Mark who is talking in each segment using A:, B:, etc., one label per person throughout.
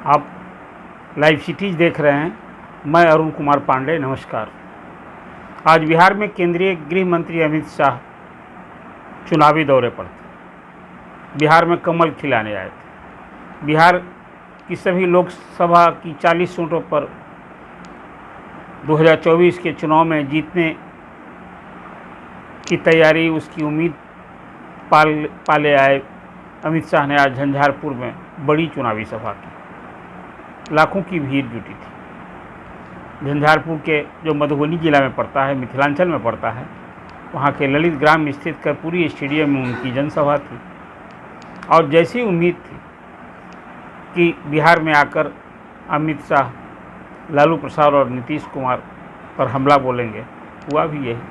A: आप live cities देख रहे हैं। मैं अरुण कुमार पांडे, नमस्कार। आज बिहार में केंद्रीय गृह मंत्री अमित शाह चुनावी दौरे पर थे। बिहार में कमल खिलाने आए थे। बिहार की सभी लोकसभा की 40 सीटों पर 2024 के चुनाव में जीतने की तैयारी, उसकी उम्मीद पाले आए अमित शाह ने आज झंझारपुर में बड़ी चुनावी सभा की। लाखों की भीड़ जुटी थी। झंझारपुर के जो मधुबनी जिला में पड़ता है, मिथिलांचल में पड़ता है, वहाँ के ललित ग्राम स्थित कर्पूरी स्टेडियम में उनकी जनसभा थी। और जैसी उम्मीद थी कि बिहार में आकर अमित शाह लालू प्रसाद और नीतीश कुमार पर हमला बोलेंगे, हुआ भी यही।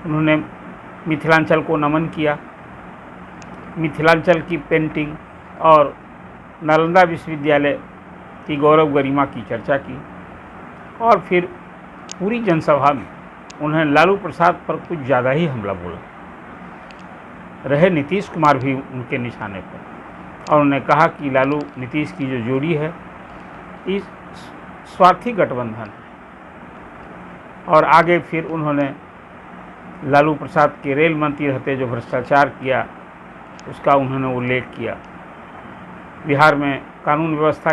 A: उन्होंने मिथिलांचल को नमन किया, मिथिलांचल की पेंटिंग और नालंदा विश्वविद्यालय की गौरव गरिमा की चर्चा की। और फिर पूरी जनसभा में उन्होंने लालू प्रसाद पर कुछ ज़्यादा ही हमला बोला। रहे नीतीश कुमार भी उनके निशाने पर, और उन्होंने कहा कि लालू नीतीश की जो जोड़ी है, इस स्वार्थी गठबंधन है। और आगे फिर उन्होंने लालू प्रसाद के रेल मंत्री रहते जो भ्रष्टाचार किया, उसका उन्होंने उल्लेख किया। बिहार में कानून व्यवस्था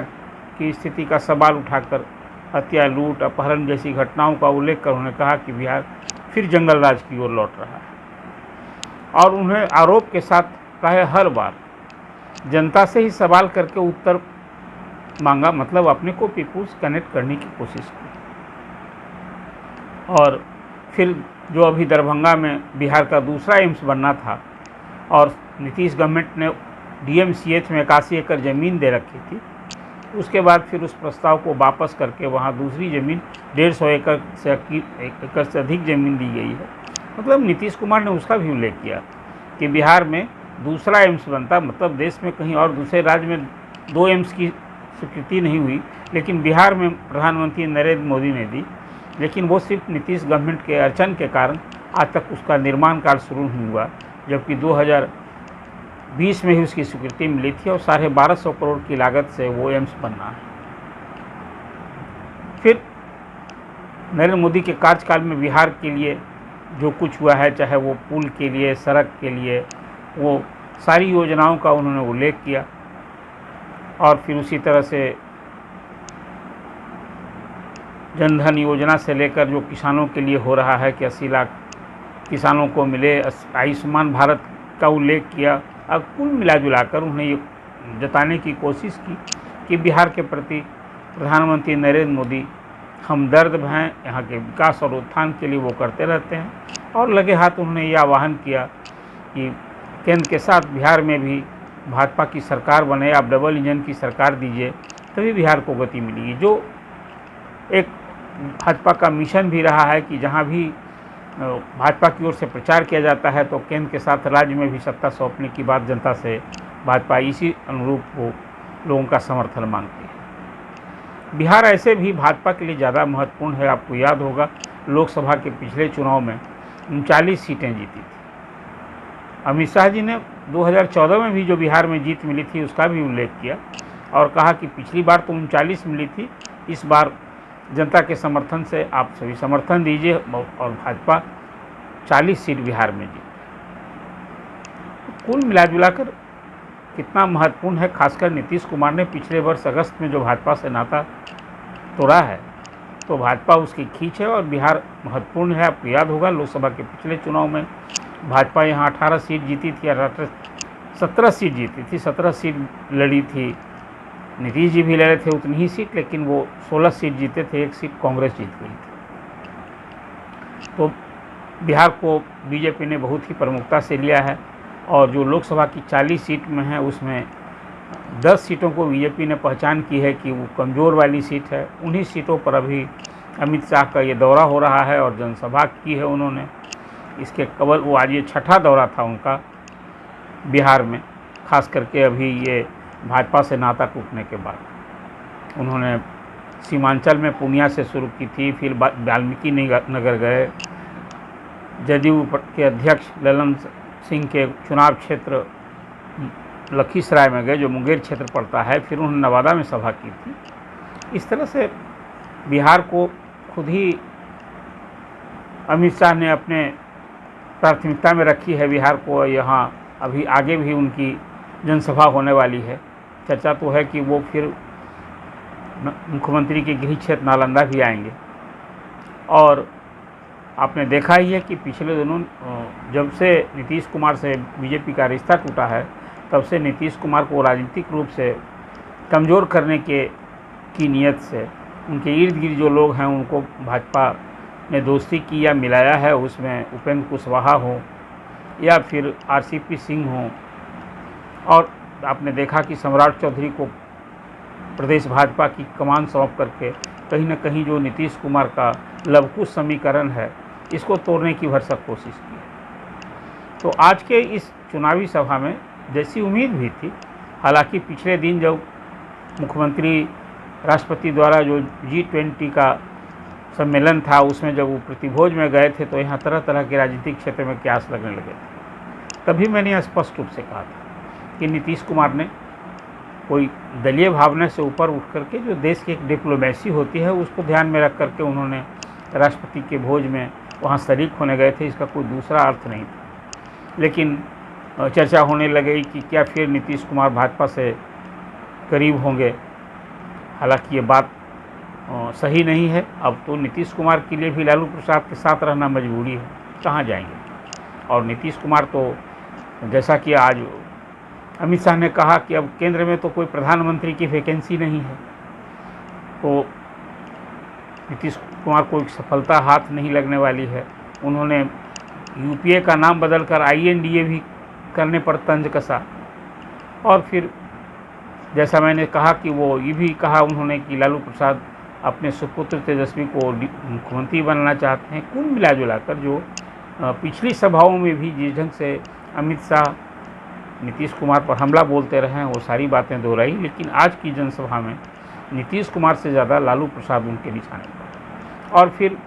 A: की स्थिति का सवाल उठाकर हत्या, लूट, अपहरण जैसी घटनाओं का उल्लेख कर उन्होंने कहा कि बिहार फिर जंगल राज की ओर लौट रहा है। और उन्हें आरोप के साथ कहे हर बार जनता से ही सवाल करके उत्तर मांगा, मतलब अपने को पीपुल्स कनेक्ट करने की कोशिश की। और फिर जो अभी दरभंगा में बिहार का दूसरा एम्स बनना था और नीतीश गवर्नमेंट ने DMCH में 81 एकड़ ज़मीन दे रखी थी, उसके बाद फिर उस प्रस्ताव को वापस करके वहाँ दूसरी ज़मीन 150 एकड़ से अधिक ज़मीन दी गई है। मतलब नीतीश कुमार ने उसका भी उल्लेख किया कि बिहार में दूसरा एम्स बनता, मतलब देश में कहीं और दूसरे राज्य में 2 एम्स की स्वीकृति नहीं हुई, लेकिन बिहार में प्रधानमंत्री नरेंद्र मोदी ने दी। लेकिन वो सिर्फ नीतीश गवर्नमेंट के अड़चन के कारण आज तक उसका निर्माण कार्य शुरू नहीं हुआ, जबकि 2020 में ही उसकी स्वीकृति मिली थी और 1250 करोड़ की लागत से वो एम्स बनना है। फिर नरेंद्र मोदी के कार्यकाल में बिहार के लिए जो कुछ हुआ है, चाहे वो पुल के लिए, सड़क के लिए, वो सारी योजनाओं का उन्होंने उल्लेख किया। और फिर उसी तरह से जनधन योजना से लेकर जो किसानों के लिए हो रहा है कि 80 लाख किसानों को मिले, आयुष्मान भारत का उल्लेख किया। अब कुल मिलाजुलाकर उन्हें ये जताने की कोशिश की कि बिहार के प्रति प्रधानमंत्री नरेंद्र मोदी हमदर्द हैं, यहाँ के विकास और उत्थान के लिए वो करते रहते हैं। और लगे हाथ उन्होंने ये आह्वान किया कि केंद्र के साथ बिहार में भी भाजपा की सरकार बने, आप डबल इंजन की सरकार दीजिए, तभी बिहार को गति मिलेगी। जो एक भाजपा का मिशन भी रहा है कि जहाँ भी भाजपा की ओर से प्रचार किया जाता है तो केंद्र के साथ राज्य में भी सत्ता सौंपने की बात जनता से भाजपा इसी अनुरूप वो लोगों का समर्थन मांगती है। बिहार ऐसे भी भाजपा के लिए ज़्यादा महत्वपूर्ण है। आपको याद होगा लोकसभा के पिछले चुनाव में 39 सीटें जीती थी। अमित शाह जी ने 2014 में भी जो बिहार में जीत मिली थी उसका भी उल्लेख किया और कहा कि पिछली बार तो 39 मिली थी, इस बार जनता के समर्थन से आप सभी समर्थन दीजिए और भाजपा 40 सीट बिहार में जीती। कुल मिलाजुलाकर कितना महत्वपूर्ण है। खासकर नीतीश कुमार ने पिछले वर्ष अगस्त में जो भाजपा से नाता तोड़ा है, तो भाजपा उसकी खींच है और बिहार महत्वपूर्ण है। आपको याद होगा लोकसभा के पिछले चुनाव में भाजपा यहाँ 18 सीट जीती थी, 17 सीट जीती थी, 17 सीट लड़ी थी। नीतीश जी भी लड़े थे उतनी ही सीट, लेकिन वो 16 सीट जीते थे, 1 सीट कांग्रेस जीत गई थी। तो बिहार को बीजेपी ने बहुत ही प्रमुखता से लिया है और जो लोकसभा की 40 सीट में है उसमें 10 सीटों को बीजेपी ने पहचान की है कि वो कमज़ोर वाली सीट है। उन्हीं सीटों पर अभी अमित शाह का ये दौरा हो रहा है और जनसभा की है उन्होंने। इसके कबल वो आज ये 6ठा दौरा था उनका बिहार में, खास करके अभी ये भाजपा से नाता टूटने के बाद। उन्होंने सीमांचल में पूर्णिया से शुरू की थी, फिर वाल्मीकि नगर गए। जदयू के अध्यक्ष ललन सिंह के चुनाव क्षेत्र लखीसराय में गए, जो मुंगेर क्षेत्र पड़ता है, फिर उन्होंने नवादा में सभा की थी। इस तरह से बिहार को खुद ही अमित शाह ने अपने प्राथमिकता में रखी है। बिहार को यहाँ अभी आगे भी उनकी जनसभा होने वाली है। चर्चा तो है कि वो फिर मुख्यमंत्री के गृह क्षेत्र नालंदा भी आएंगे। और आपने देखा ही है कि पिछले दिनों जब से नीतीश कुमार से बीजेपी का रिश्ता टूटा है, तब से नीतीश कुमार को राजनीतिक रूप से कमज़ोर करने की नीयत से उनके इर्द गिर्द जो लोग हैं उनको भाजपा ने दोस्ती की या मिलाया है। उसमें उपेंद्र कुशवाहा हो या फिर आरसीपी सिंह हो। और आपने देखा कि सम्राट चौधरी को प्रदेश भाजपा की कमान सौंप करके कहीं न कहीं जो नीतीश कुमार का लवकुश समीकरण है, इसको तोड़ने की भरसक कोशिश की। तो आज के इस चुनावी सभा में जैसी उम्मीद भी थी, हालांकि पिछले दिन जब मुख्यमंत्री राष्ट्रपति द्वारा जो G20 का सम्मेलन था, उसमें जब वो प्रतिभोज में गए थे, तो यहाँ तरह तरह के राजनीतिक क्षेत्र में क्यास लगने लगे थे। तभी मैंने स्पष्ट रूप से कहा था कि नीतीश कुमार ने कोई दलीय भावना से ऊपर उठ करके जो देश की एक डिप्लोमेसी होती है, उसको ध्यान में रख करके उन्होंने राष्ट्रपति के भोज में वहाँ शरीक होने गए थे। इसका कोई दूसरा अर्थ नहीं था। लेकिन चर्चा होने लगी कि क्या फिर नीतीश कुमार भाजपा से करीब होंगे। हालांकि ये बात सही नहीं है। अब तो नीतीश कुमार के लिए भी लालू प्रसाद के साथ रहना मजबूरी है, कहाँ जाएंगे। और नीतीश कुमार तो जैसा कि आज अमित शाह ने कहा कि अब केंद्र में तो कोई प्रधानमंत्री की वैकेंसी नहीं है, तो नीतीश कुमार को एक सफलता हाथ नहीं लगने वाली है। उन्होंने यूपीए का नाम बदलकर INDA भी करने पर तंज कसा। और फिर जैसा मैंने कहा कि वो ये भी कहा उन्होंने कि लालू प्रसाद अपने सुपुत्र तेजस्वी को मुख्यमंत्री बनाना चाहते हैं। कुल मिला जुला कर जो पिछली सभाओं में भी जिस ढंग से अमित शाह नीतीश कुमार पर हमला बोलते रहे हैं, वो सारी बातें दोहराई। लेकिन आज की जनसभा में नीतीश कुमार से ज़्यादा लालू प्रसाद उनके निशाने पर। और फिर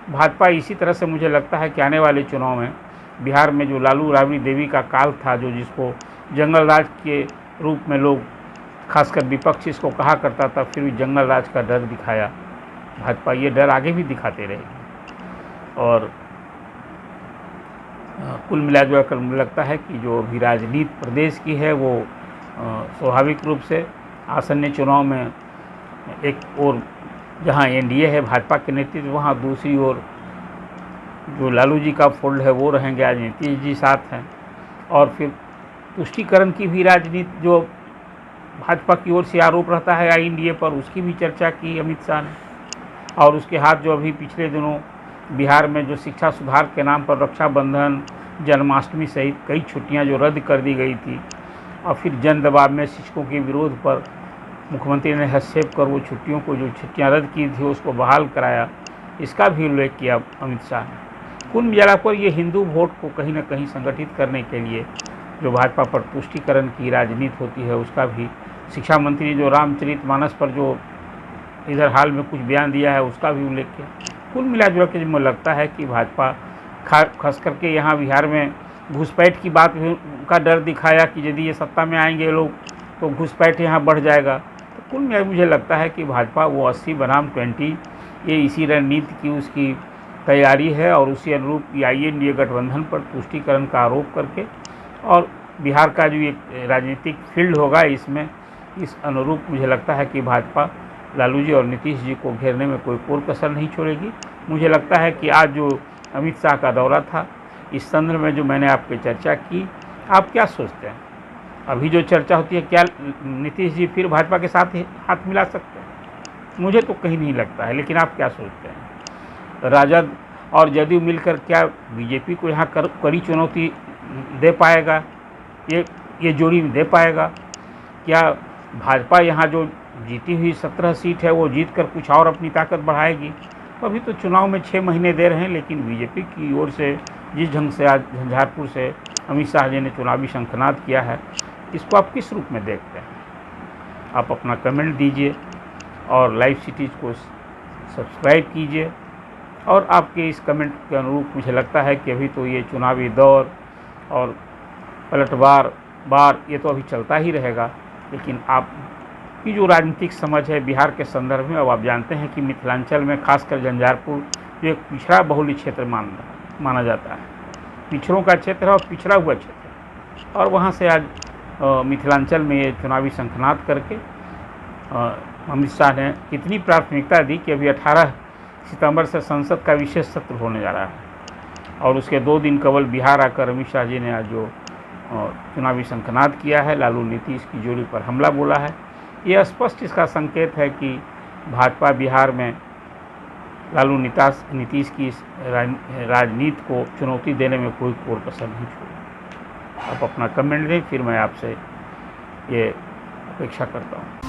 A: भाजपा इसी तरह से मुझे लगता है कि आने वाले चुनाव में बिहार में जो लालू राबड़ी देवी का काल था, जो जिसको जंगल राज के रूप में लोग खासकर विपक्ष इसको कहा करता था, फिर भी जंगल राज का डर दिखाया भाजपा। ये डर आगे भी दिखाते रहेगी। और कुल मिलाजुला कर मुझे लगता है कि जो भी राजनीति प्रदेश की है, वो स्वाभाविक रूप से आसन्न चुनाव में एक और जहां NDA है भाजपा के नेतृत्व, वहां दूसरी ओर जो लालू जी का फोल्ड है वो रहेंगे, आज नीतीश जी साथ हैं। और फिर तुष्टीकरण की भी राजनीति जो भाजपा की ओर से आरोप रहता है INDA पर, उसकी भी चर्चा की अमित शाह ने। और उसके हाथ जो अभी पिछले दिनों बिहार में जो शिक्षा सुधार के नाम पर रक्षाबंधन, जन्माष्टमी सहित कई छुट्टियां जो रद्द कर दी गई थी, और फिर जन दबाव में शिक्षकों के विरोध पर मुख्यमंत्री ने हस्तक्षेप कर वो छुट्टियों को जो छुट्टियां रद्द की थी उसको बहाल कराया, इसका भी उल्लेख किया अमित शाह ने। कुल मिलाकर ये हिंदू वोट को कहीं न कहीं संगठित करने के लिए जो भाजपा पर तुष्टीकरण की राजनीति होती है, उसका भी शिक्षा मंत्री जो रामचरितमानस पर जो इधर हाल में कुछ बयान दिया है, उसका भी उल्लेख किया। कुल मिलाजुला के मुझे लगता है कि भाजपा खास करके यहाँ बिहार में घुसपैठ की बात भी का डर दिखाया कि यदि ये सत्ता में आएंगे लोग तो घुसपैठ यहाँ बढ़ जाएगा। तो कुल मिला मुझे लगता है कि भाजपा वो 80 बनाम 20 ये इसी रणनीति की उसकी तैयारी है। और उसी अनुरूप INDA गठबंधन पर तुष्टीकरण का आरोप करके और बिहार का जो एक राजनीतिक फील्ड होगा, इसमें इस अनुरूप मुझे लगता है कि भाजपा लालू जी और नीतीश जी को घेरने में कोई कसर नहीं छोड़ेगी। मुझे लगता है कि आज जो अमित शाह का दौरा था, इस संदर्भ में जो मैंने आपकी चर्चा की, आप क्या सोचते हैं? अभी जो चर्चा होती है, क्या नीतीश जी फिर भाजपा के साथ हाथ मिला सकते हैं? मुझे तो कहीं नहीं लगता है, लेकिन आप क्या सोचते हैं? राजद और जदयू मिलकर क्या बीजेपी को यहाँ कड़ी चुनौती दे पाएगा? ये जोड़ी दे पाएगा? क्या भाजपा यहाँ जो जीती हुई 17 सीट है वो जीत कर कुछ और अपनी ताकत बढ़ाएगी? तो अभी तो चुनाव में 6 महीने दे रहे हैं, लेकिन बीजेपी की ओर से जिस ढंग से आज झंझारपुर से अमित शाह जी ने चुनावी शंखनाद किया है, इसको आप किस रूप में देखते हैं? आप अपना कमेंट दीजिए और लाइव सिटीज़ को सब्सक्राइब कीजिए। और आपके इस कमेंट के अनुरूप मुझे लगता है कि अभी तो ये चुनावी दौर और पलटवार बार ये तो अभी चलता ही रहेगा। लेकिन आपकी जो राजनीतिक समझ है बिहार के संदर्भ में, अब आप जानते हैं कि मिथिलांचल में खासकर झंझारपुर जो एक पिछड़ा बहुल क्षेत्र माना जाता है, पिछड़ों का क्षेत्र है और पिछड़ा हुआ क्षेत्र है, और वहाँ से आज मिथिलांचल में ये चुनावी शंखनाद करके अमित शाह ने इतनी प्राथमिकता दी कि अभी 18 सितंबर से संसद का विशेष सत्र होने जा रहा है, और उसके 2 दिन केवल बिहार आकर अमित शाह जी ने आज जो चुनावी शंखनाद किया है, लालू नीतीश की जोड़ी पर हमला बोला है, ये स्पष्ट इसका संकेत है कि भाजपा बिहार में लालू नीतीश की इस राजनीति को चुनौती देने में कोई कोर कसर नहीं छोड़ी। आप अपना कमेंट दें, फिर मैं आपसे ये अपेक्षा करता हूँ।